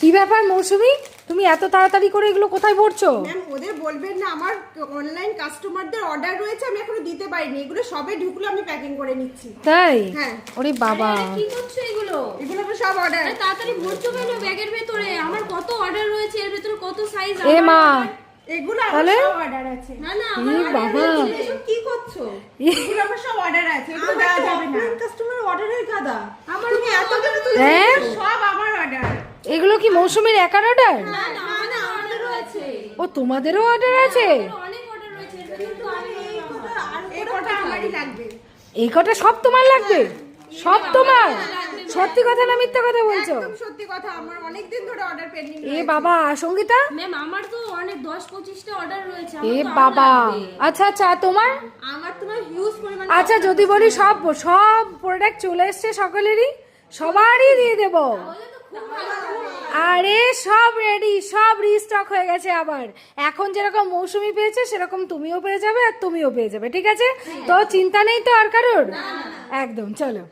কি ব্যাপার মৌসুমী, তুমি এত তাড়াতাড়ি করে এগুলো কোথায় ভরছো? ম্যাম ওদের বলবেন না, আমার অনলাইন কাস্টমারদের অর্ডার রয়েছে, আমি এখনো দিতে পারিনি। এগুলো সবে ঢুকলো, আমি প্যাকিং করে নিচ্ছি। তাই? হ্যাঁ। ওরে বাবা, কি করছো এগুলো? এগুলো তো সব অর্ডার। তাড়াতাড়ি ভরছো কেন ব্যাগের ভেতরে? আমার কত অর্ডার রয়েছে, এর ভেতরে কত সাইজ। এ মা, এগুলো আমার তাহলে? সব অর্ডার আছে। না না, এ আমার বাবা, এসব কি করছো? এগুলো আমার সব অর্ডার আছে, এগুলো দেওয়া যাবে না। কাস্টমার অর্ডারের গাদা। আমার তুমি এত কেন তুলছো? হ্যাঁ? সব আমার অর্ডার। এগুলো কি মৌসুমীর একার অর্ডার? না না, আমাদের অর্ডার রয়েছে। ও তোমাদেরও অর্ডার আছে? অনেক অর্ডার রয়েছে, এর ভেতরে তো আমি এই কটা আমারই লাগবে। এই কটা সব তোমার লাগবে? সব তোমার? সত্যি কথা না মিথ্যা কথা বলছো? একদম সত্যি কথা, আমার অনেক দিন ধরে অর্ডার পেন্ডিং। এ বাবা, সঙ্গীতা? ম্যাম আমার তো অনেক 10-25টা অর্ডার রয়েছে। এ আমার তো আরো বাবা, লাগবে। আচ্ছা আচ্ছা, আর তোমার? আমার তোমার হিউজ পরিমাণ। আচ্ছা যদি বলি সব সব প্রোডাক্ট চলে এসছে সকলেরই, সবারই দিয়ে দেবো। তাহলে তো খুব ভালো হবে। আরে সব রেডি, সব রিস্টক হয়ে গেছে আবার। এখন যেরকম মৌসুমী পেয়েছে সেরকম তুমিও পেয়ে যাবে আর তুমিও পেয়ে যাবে, ঠিক আছে? তো চিন্তা নেই তো আর কারোর? একদম, চলো।